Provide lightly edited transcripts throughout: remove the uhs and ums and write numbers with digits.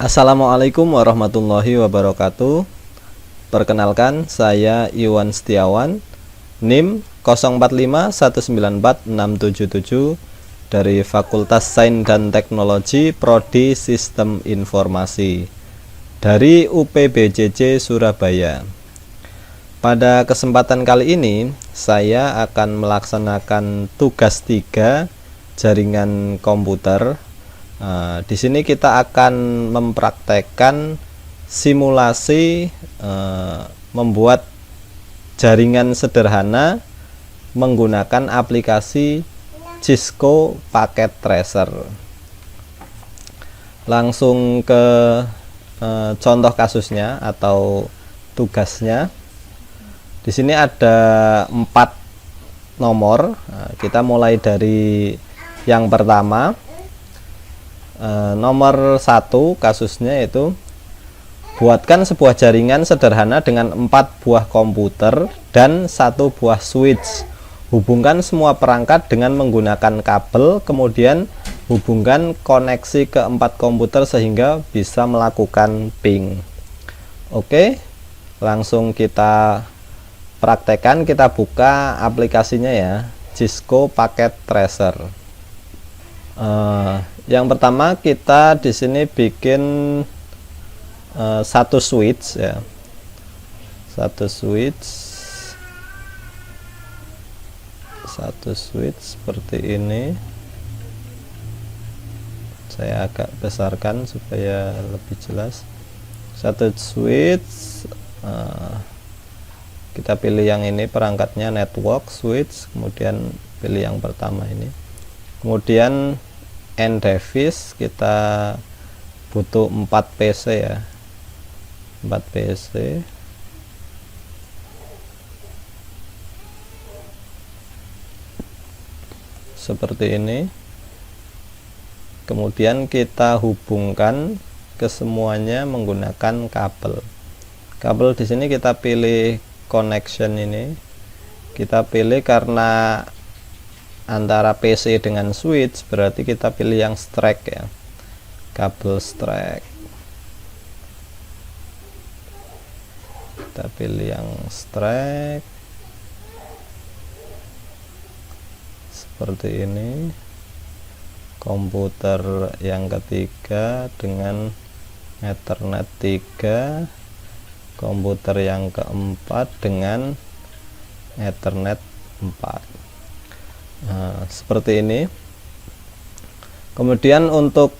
Assalamualaikum warahmatullahi wabarakatuh. Perkenalkan, saya Iwan Setiawan, NIM 0451946677 dari Fakultas Sains dan Teknologi Prodi Sistem Informasi dari UPBJJ Surabaya. Pada kesempatan kali ini, saya akan melaksanakan tugas 3 jaringan komputer. Di sini kita akan mempraktekkan simulasi membuat jaringan sederhana menggunakan aplikasi Cisco Packet Tracer. Langsung ke contoh kasusnya atau tugasnya. Di sini ada 4 nomor. Kita mulai dari yang pertama. Nomor 1 kasusnya itu buatkan sebuah jaringan sederhana dengan 4 buah komputer dan 1 buah switch. Hubungkan semua perangkat dengan menggunakan kabel, kemudian hubungkan koneksi ke 4 komputer sehingga bisa melakukan ping. Oke, langsung kita praktekkan. Kita buka aplikasinya ya, Cisco Packet Tracer. Yang pertama kita di sini bikin 1 switch ya, 1 switch seperti ini. Saya agak besarkan supaya lebih jelas. 1 switch, kita pilih yang ini, perangkatnya network switch, kemudian pilih yang pertama ini. Kemudian end device kita butuh 4 PC ya, 4 PC. Seperti ini. Kemudian kita hubungkan ke semuanya menggunakan kabel. Kabel di sini kita pilih connection ini. Kita pilih karena antara PC dengan switch, berarti kita pilih yang strike ya, kabel strike. Kita pilih yang strike seperti ini. Komputer yang ketiga dengan Ethernet 3, komputer yang keempat dengan Ethernet 4. Seperti ini. Kemudian untuk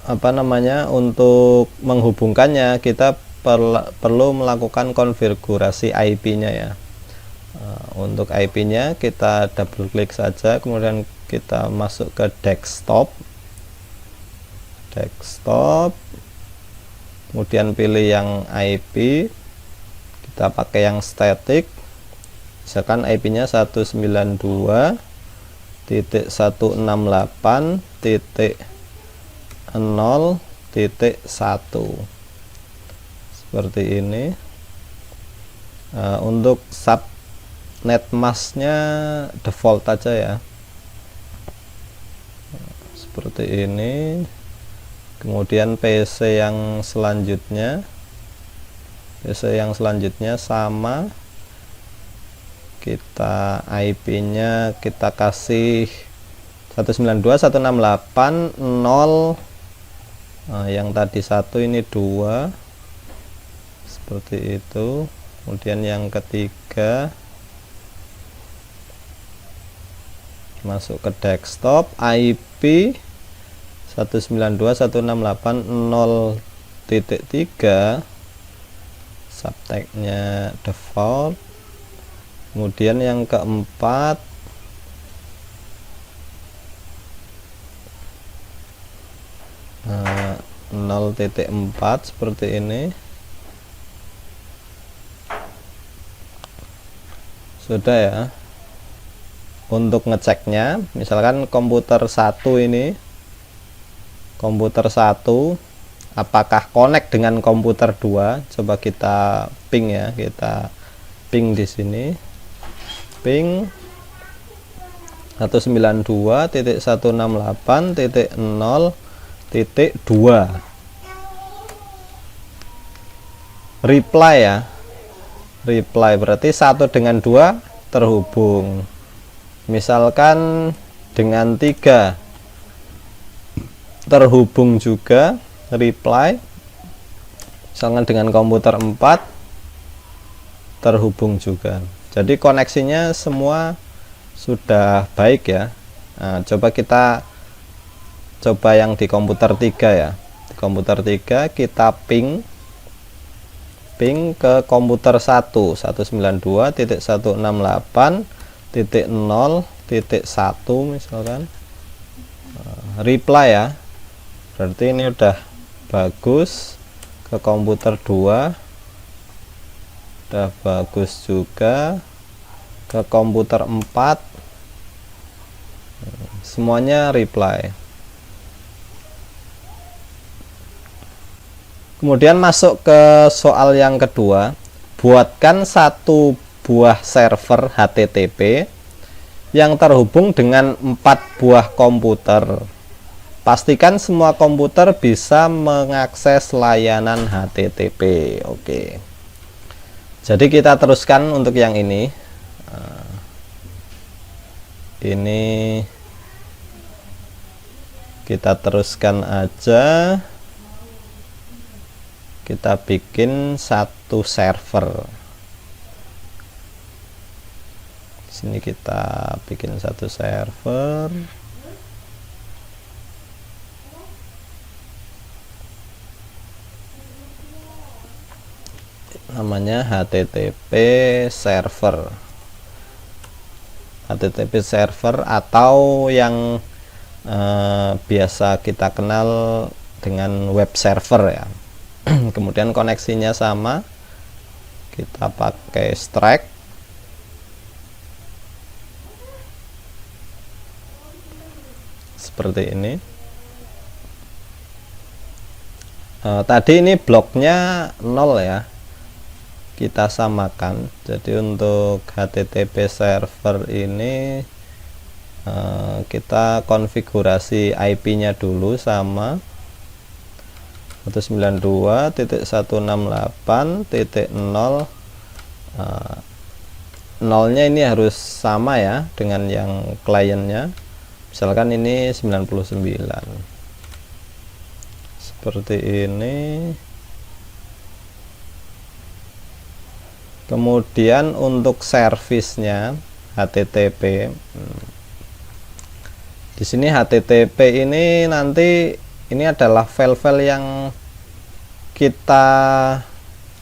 untuk menghubungkannya kita perlu melakukan konfigurasi IP-nya ya. Untuk IP-nya kita double klik saja, kemudian kita masuk ke desktop, kemudian pilih yang IP, kita pakai yang static, misalkan IP-nya 192.168.0.1 seperti ini. Untuk subnet masknya default aja ya, seperti ini. Kemudian PC yang selanjutnya sama, kita IP-nya kita kasih 192.168.0, yang tadi 1 ini 2, seperti itu. Kemudian yang ketiga masuk ke desktop, IP 192.168.0.3, subtagnya default. Kemudian yang keempat nah, 0.4 seperti ini. Sudah ya. Untuk ngeceknya, misalkan komputer 1 ini, komputer 1 apakah connect dengan komputer 2? Coba kita ping ya, kita ping di sini. Ping 192.168.0.2. reply ya. Reply berarti 1 dengan 2 terhubung. Misalkan dengan 3 terhubung juga reply. Misalkan dengan komputer 4 terhubung juga. Jadi koneksinya semua sudah baik ya. Nah, coba yang di komputer 3 ya. Di komputer 3 kita ping ke komputer 192.168.0.1 misalkan. Reply ya. Berarti ini udah bagus. Ke komputer 2 udah bagus juga. Ke komputer 4 semuanya reply. Kemudian masuk ke soal yang kedua. Buatkan 1 buah server HTTP yang terhubung dengan 4 buah komputer. Pastikan semua komputer bisa mengakses layanan HTTP. Oke. Jadi kita teruskan untuk yang ini. Ini kita teruskan aja. Kita bikin 1 server. Sini kita bikin 1 server. Namanya HTTP server. HTTP server atau yang biasa kita kenal dengan web server ya. Kemudian koneksinya sama, kita pakai Strike. Seperti ini. Tadi ini bloknya 0 ya, kita samakan. Jadi untuk HTTP server ini kita konfigurasi IP-nya dulu sama 192.168.0. Nolnya ini harus sama ya dengan yang kliennya. Misalkan ini 99. Seperti ini. Kemudian untuk servisnya HTTP. Di sini HTTP ini nanti ini adalah file-file yang kita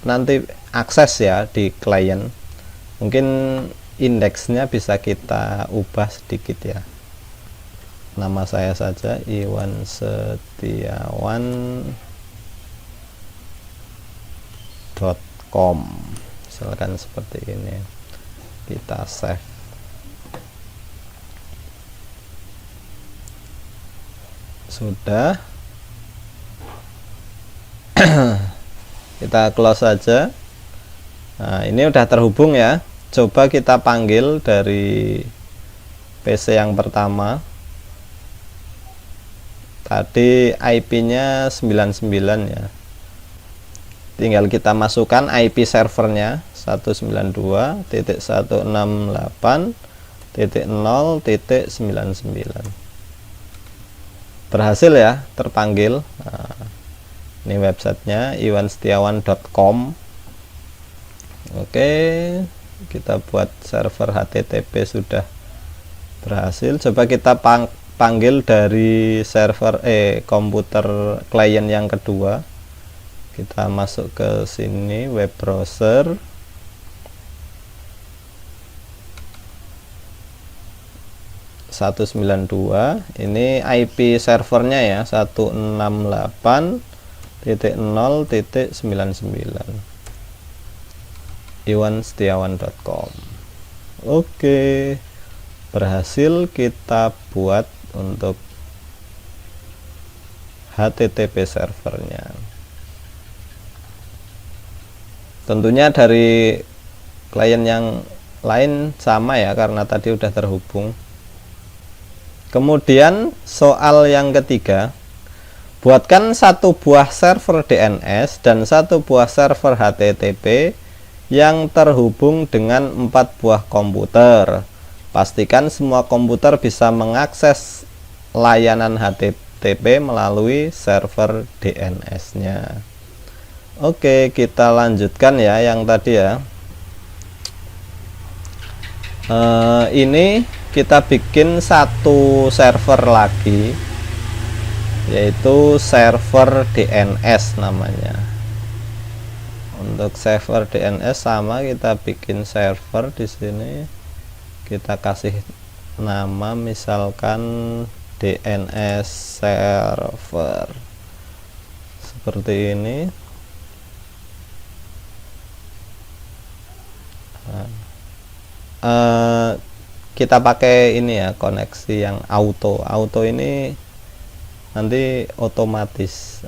nanti akses ya di klien. Mungkin indeksnya bisa kita ubah sedikit ya. Nama saya saja Iwan Setiawan.com. Misalkan seperti ini. Kita save. Sudah. Kita close saja. Nah, ini udah terhubung ya. Coba kita panggil dari PC yang pertama. Tadi IP-nya 99 ya. Tinggal kita masukkan IP servernya 192.168.0.99. Berhasil ya, terpanggil. Nah, ini websitenya iwansetiawan.com. Oke, kita buat server HTTP sudah berhasil. Coba kita panggil dari server komputer klien yang kedua. Kita masuk ke sini, web browser. Ini IP servernya ya 168.0.99 iwansetiawan.com. Oke, berhasil kita buat untuk HTTP servernya. Tentunya dari klien yang lain sama ya, karena tadi udah terhubung. Kemudian soal yang ketiga, Buatkan satu buah server DNS dan satu buah server HTTP yang terhubung dengan 4 buah komputer. Pastikan semua komputer bisa mengakses layanan HTTP melalui server DNS-nya. Oke, kita lanjutkan ya yang tadi ya. Ini kita bikin satu server lagi, yaitu server DNS namanya. Untuk server DNS sama, kita bikin server di sini, kita kasih nama misalkan DNS server seperti ini. Kita pakai ini ya, koneksi yang auto ini nanti otomatis.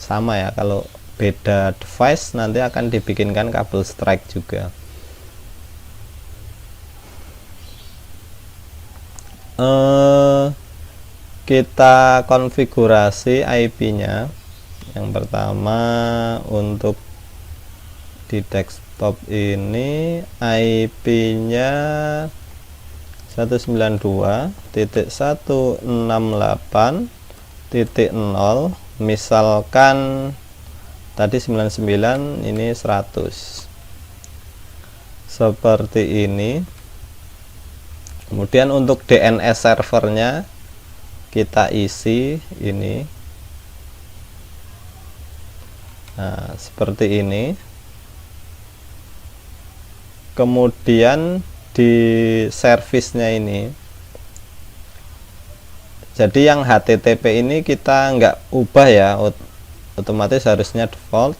Sama ya, kalau beda device nanti akan dibikinkan kabel strike juga. Kita konfigurasi IP-nya. Yang pertama, untuk di desktop ini IP-nya 192.168.0, misalkan tadi 99, ini 100, seperti ini. Kemudian untuk DNS servernya kita isi ini, nah seperti ini. Kemudian di servisnya ini, jadi yang HTTP ini kita nggak ubah ya, otomatis harusnya default.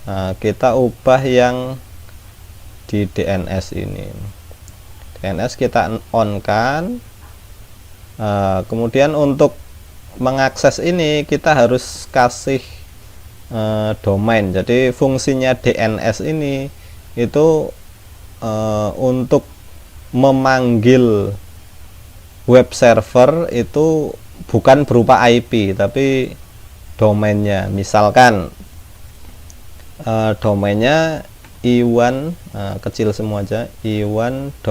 Nah, kita ubah yang di DNS ini. DNS kita on kan. Kemudian untuk mengakses ini kita harus kasih domain. Jadi fungsinya DNS ini itu untuk memanggil web server itu bukan berupa IP tapi domainnya. Misalkan domainnya i1, kecil semua aja, i1.com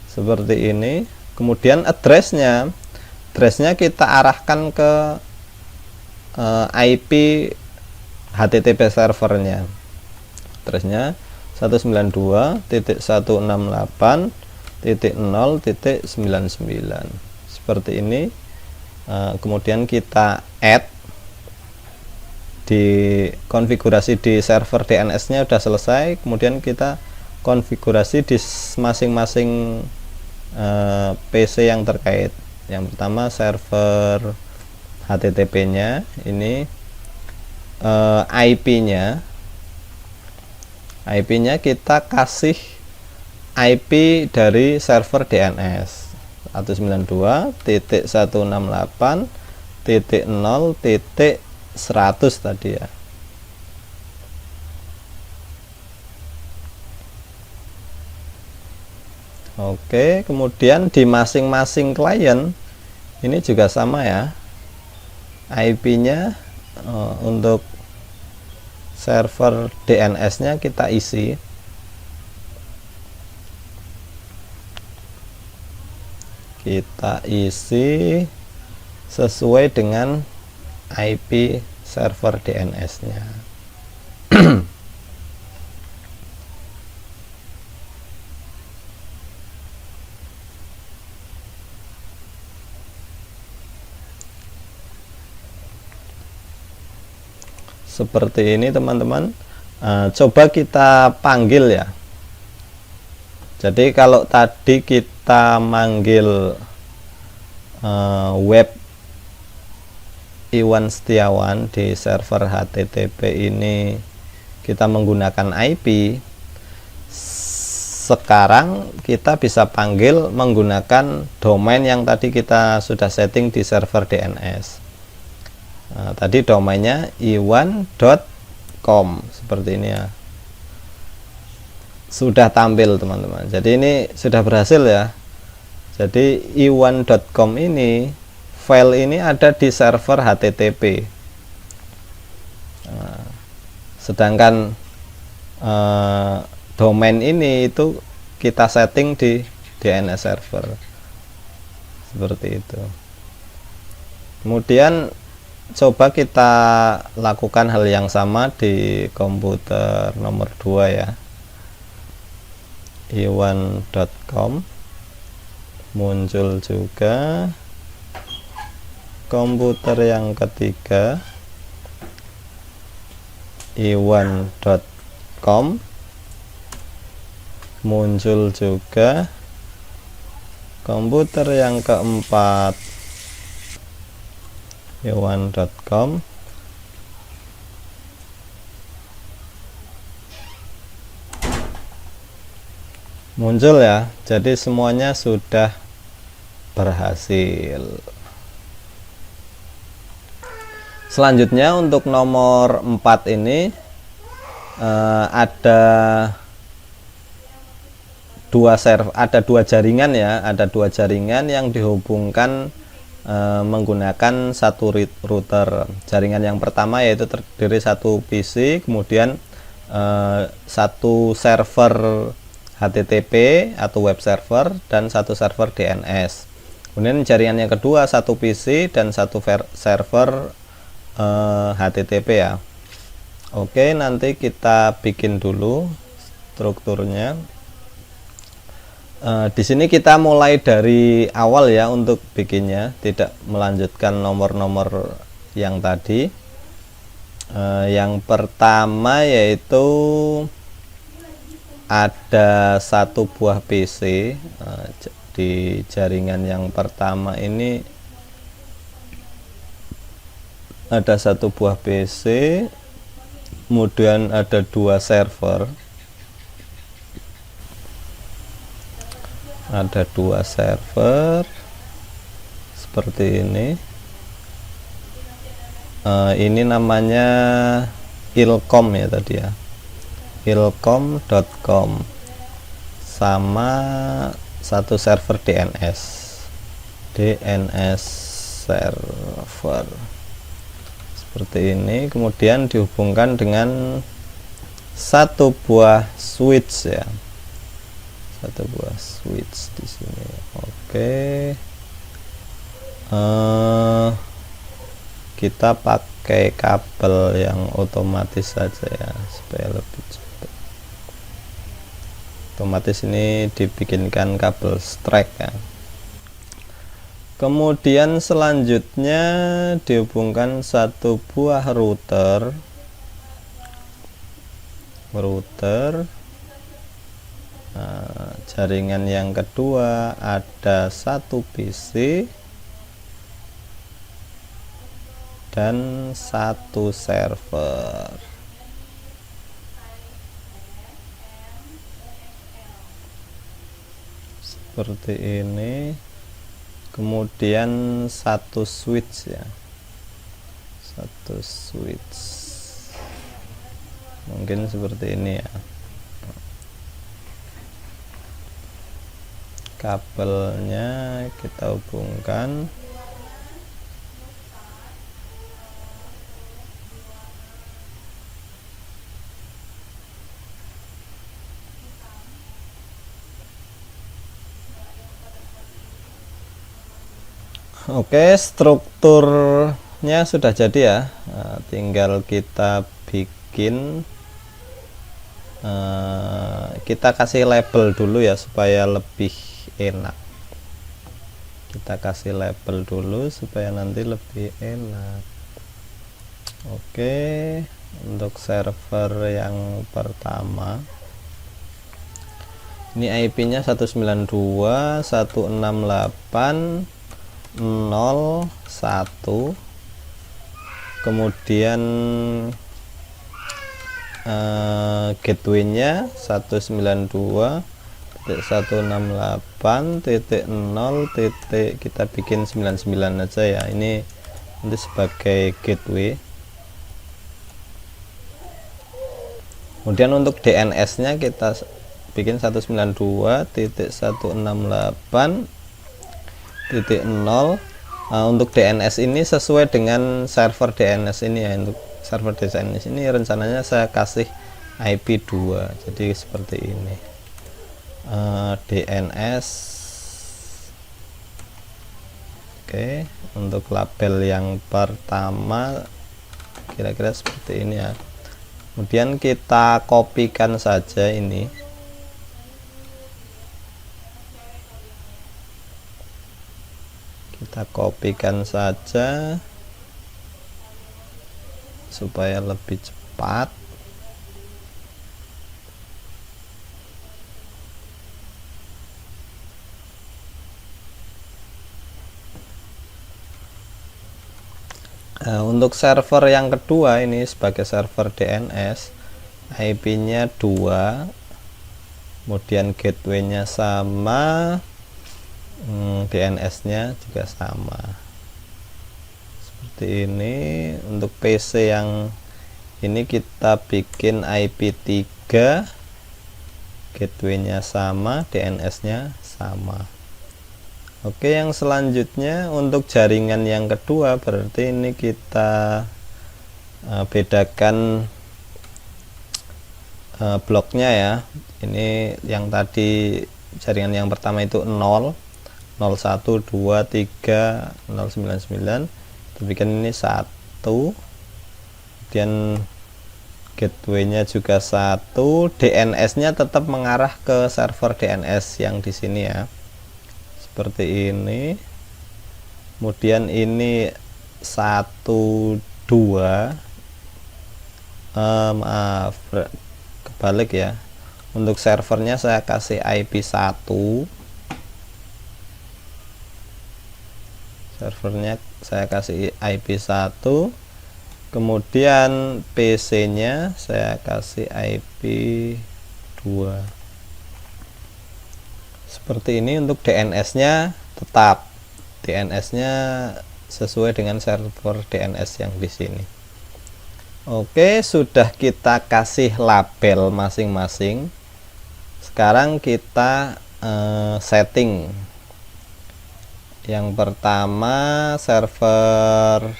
seperti ini. Kemudian addressnya kita arahkan ke IP HTTP servernya. Addressnya 192.168.0.99 seperti ini. Kemudian kita add, di konfigurasi di server DNS-nya udah selesai. Kemudian kita konfigurasi di masing-masing PC yang terkait. Yang pertama server HTTP-nya ini, IP-nya kita kasih IP dari server DNS 192.168.0.100 tadi ya. Oke, kemudian di masing-masing klien ini juga sama ya, IP-nya untuk server DNS-nya kita isi. Kita isi sesuai dengan IP server DNS-nya. Seperti ini teman-teman. Coba kita panggil ya. Jadi kalau tadi kita manggil web Iwan Setiawan di server HTTP ini, kita menggunakan IP. Sekarang kita bisa panggil menggunakan domain yang tadi kita sudah setting di server DNS. Tadi domainnya i1.com seperti ini ya. Sudah tampil teman-teman. Jadi ini sudah berhasil ya. Jadi i1.com ini file ini ada di server HTTP. Nah, sedangkan domain ini itu kita setting di DNS server seperti itu. Kemudian coba kita lakukan hal yang sama di komputer nomor 2 ya, iwan.com. Muncul juga komputer yang ketiga, iwan.com. Muncul juga komputer yang keempat, iwan.com. Muncul ya, jadi semuanya sudah berhasil. Selanjutnya untuk nomor 4 ini ada dua jaringan ya, ada dua jaringan yang dihubungkan menggunakan satu router. Jaringan yang pertama yaitu terdiri satu PC, kemudian satu server HTTP atau web server dan satu server DNS. Kemudian jaringan yang kedua satu PC dan satu server HTTP ya. Oke, nanti kita bikin dulu strukturnya. Di sini kita mulai dari awal ya untuk bikinnya, tidak melanjutkan nomor-nomor yang tadi. Yang pertama yaitu ada satu buah PC. Di jaringan yang pertama ini ada satu buah PC, kemudian ada dua server. Ada dua server seperti ini. Ini namanya ilkom ya tadi ya, ilkom.com, sama satu server DNS server seperti ini. Kemudian dihubungkan dengan satu buah switch ya, satu buah switch di sini. Oke, kita pakai kabel yang otomatis saja ya supaya lebih cepat. Otomatis ini dibikinkan kabel strike ya. Kemudian selanjutnya dihubungkan satu buah router. Nah, jaringan yang kedua ada satu PC dan satu server seperti ini. Kemudian satu switch ya, satu switch mungkin seperti ini ya. Kabelnya kita hubungkan. Oke, strukturnya sudah jadi ya. Nah, tinggal kita bikin, kita kasih label dulu ya supaya lebih enak. Kita kasih label dulu supaya nanti lebih enak. Oke, untuk server yang pertama ini IP-nya 192.168.0.1, kemudian gateway-nya 192.168.0. Kita bikin 99 aja ya, ini nanti sebagai gateway. Kemudian untuk DNS-nya kita bikin 192.168.0. Untuk DNS ini sesuai dengan server DNS ini ya. Untuk server DNS ini rencananya saya kasih IP 2, jadi seperti ini. DNS. Oke, untuk label yang pertama kira-kira seperti ini ya. Kemudian kita kopikan saja ini. Kita kopikan saja supaya lebih cepat. Untuk server yang kedua ini sebagai server DNS, IP-nya 2, kemudian gateway-nya sama, DNS-nya juga sama. Seperti ini. Untuk PC yang ini kita bikin IP 3, gateway-nya sama, DNS-nya sama. Oke, yang selanjutnya untuk jaringan yang kedua, berarti ini kita bedakan bloknya ya. Ini yang tadi jaringan yang pertama itu 0, 01, 2, 3, 099. Tapi kan ini 1. Kemudian gateway-nya juga 1, DNS-nya tetap mengarah ke server DNS yang di sini ya. Seperti ini. Kemudian ini 1, 2, maaf, kebalik ya. Untuk servernya saya kasih IP 1, servernya saya kasih IP 1, kemudian PC nya saya kasih IP 2. Seperti ini. Untuk DNS nya tetap, DNS nya sesuai dengan server DNS yang di sini. Oke, sudah kita kasih label masing-masing. Sekarang kita setting. Yang pertama server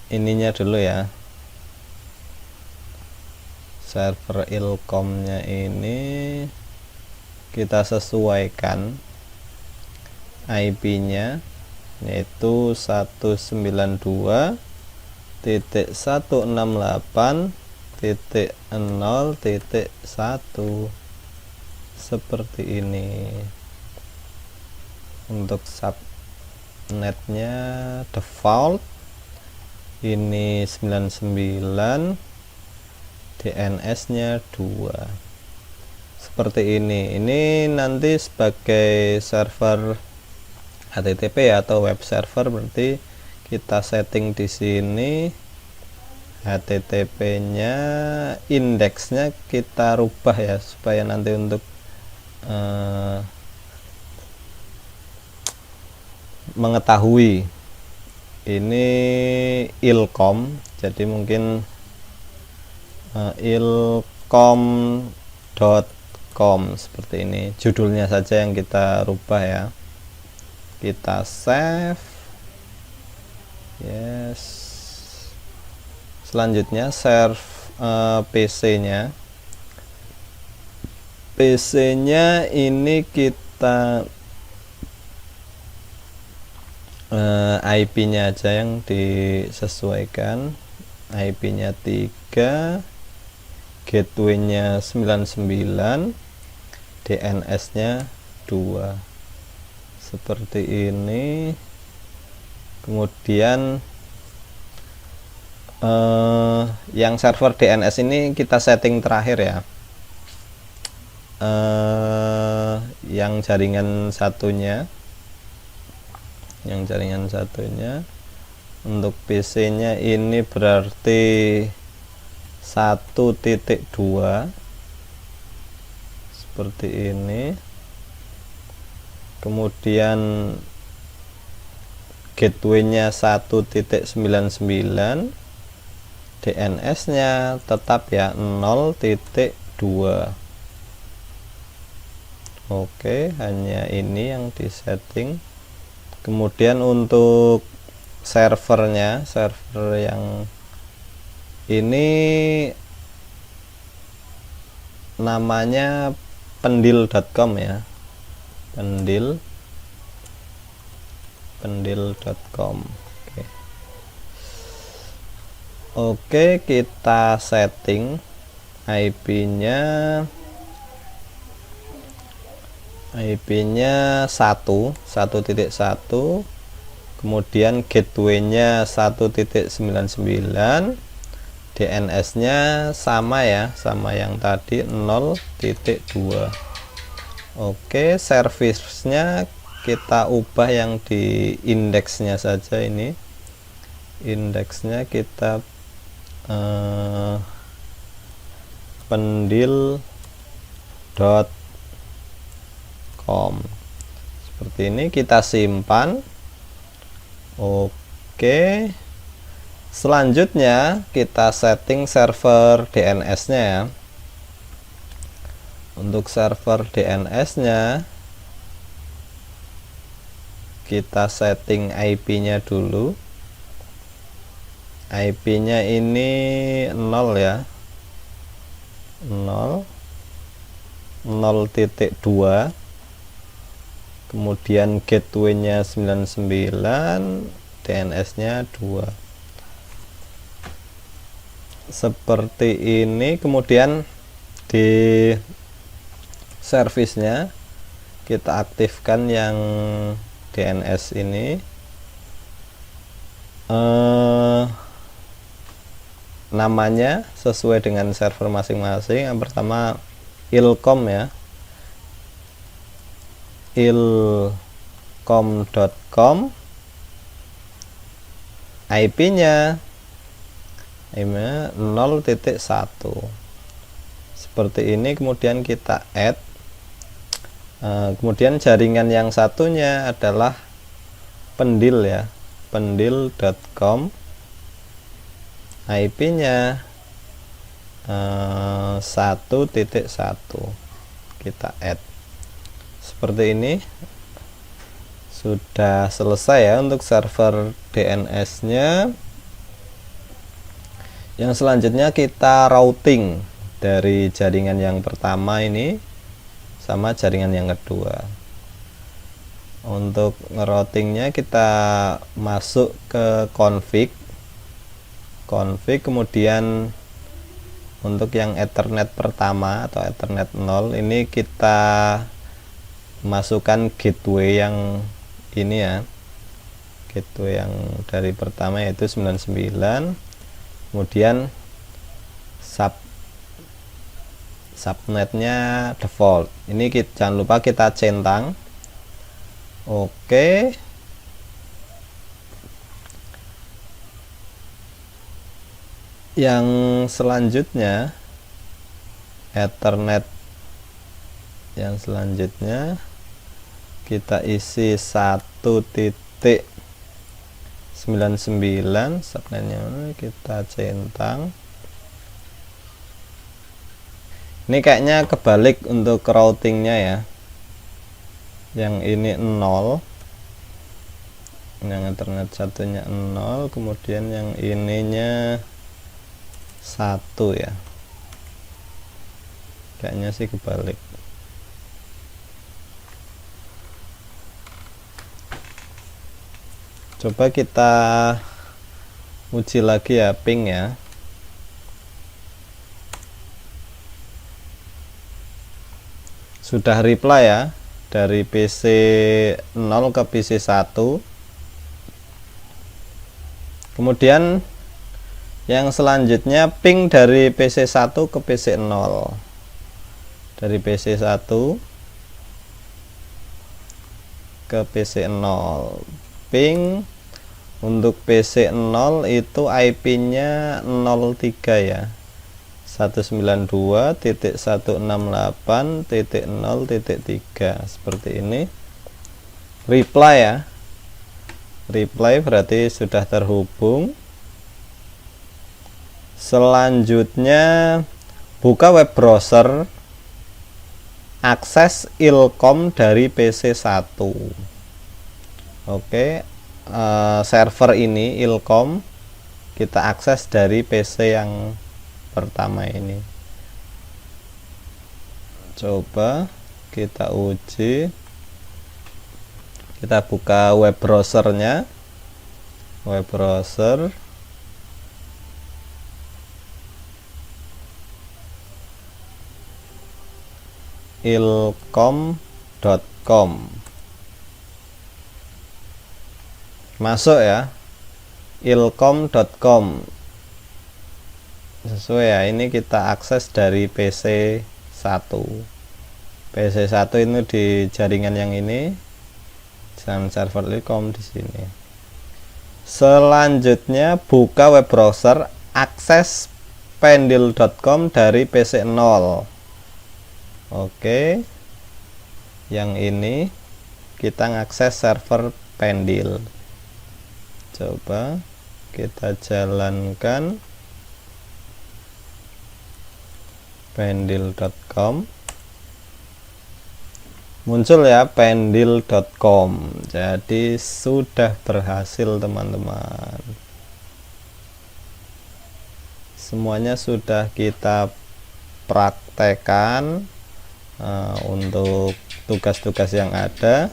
ininya dulu ya, server ilkom-nya ini kita sesuaikan IP-nya, yaitu 192.168.0.1 seperti ini. Untuk subnetnya default ini 99, DNS-nya 2. Seperti ini. Ini nanti sebagai server HTTP atau web server, berarti kita setting di sini HTTP-nya, indeksnya kita rubah ya, supaya nanti untuk mengetahui ini ilkom, jadi mungkin ilkom.com seperti ini. Judulnya saja yang kita rubah ya. Kita save. Yes. Selanjutnya serve PC-nya. PC-nya ini kita IP-nya aja yang disesuaikan. IP-nya 3, gateway-nya 99, DNS-nya 2. Seperti ini. Kemudian yang server DNS ini kita setting terakhir ya. Yang jaringan satunya, untuk PC-nya ini berarti 1.2 seperti ini. Kemudian gateway-nya 1.99, DNS-nya tetap ya 0.2. Oke, hanya ini yang disetting. Kemudian untuk server yang ini namanya pendil.com ya, pendil.com. Oke, kita setting IP-nya 1.1, kemudian gateway-nya 1.99, DNS-nya sama ya, sama yang tadi 0.2. Oke, service-nya kita ubah yang di indeksnya saja. Ini indeksnya kita pendil.com seperti ini, kita simpan. Oke, selanjutnya kita setting server DNS-nya ya. Untuk server DNS-nya kita setting IP-nya dulu. IP-nya ini 0 ya, 0.2, kemudian gateway-nya 99, DNS-nya 2. Seperti ini. Kemudian di servisnya kita aktifkan yang DNS ini. Namanya sesuai dengan server masing-masing. Yang pertama ilcom ya, ilcom.com. IP-nya 0.1 seperti ini. Kemudian kita add. Kemudian jaringan yang satunya adalah pendil ya, pendil.com. IP-nya 1.1, kita add seperti ini. Sudah selesai ya untuk server DNS-nya. Yang selanjutnya kita routing dari jaringan yang pertama ini sama jaringan yang kedua. Untuk ngeroutingnya kita masuk ke config, kemudian untuk yang Ethernet pertama atau Ethernet 0 ini kita masukkan gateway yang ini ya, gateway yang dari pertama yaitu 99, kemudian subnetnya default. Ini jangan lupa kita centang. Oke, yang selanjutnya Ethernet yang selanjutnya kita isi 1.99, subnetnya kita centang. Ini kayaknya kebalik untuk routingnya ya, yang ini 0, yang Ethernet satunya 0, kemudian yang ininya 1 ya, kayaknya sih kebalik. Coba kita uji lagi ya, ping ya. Sudah reply ya, dari PC 0 ke PC 1. Kemudian yang selanjutnya ping dari PC 1 ke PC 0. Dari PC 1 ke PC 0. Ping untuk PC 0 itu IP-nya 03 ya. 192.168.0.3 seperti ini. Reply ya. Reply berarti sudah terhubung. Selanjutnya buka web browser, akses ilcom dari PC 1. Oke, server ini Ilkom kita akses dari PC yang pertama ini. Coba kita uji, kita buka web browsernya, web browser. ilkom.com, masuk ya, ilkom.com sesuai ya. Ini kita akses dari PC 1 ini di jaringan yang ini, jaringan server Ilkom di sini. Selanjutnya buka web browser, akses pendil.com dari PC 0. Oke, yang ini kita ngakses server Pendil. Coba kita jalankan pendil.com, muncul ya pendil.com. Jadi sudah berhasil teman-teman, semuanya sudah kita praktekkan. Untuk tugas-tugas yang ada,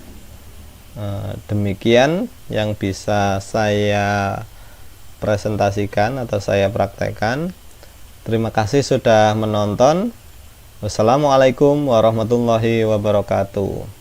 demikian yang bisa saya presentasikan atau saya praktekkan. Terima kasih sudah menonton. Wassalamualaikum warahmatullahi wabarakatuh.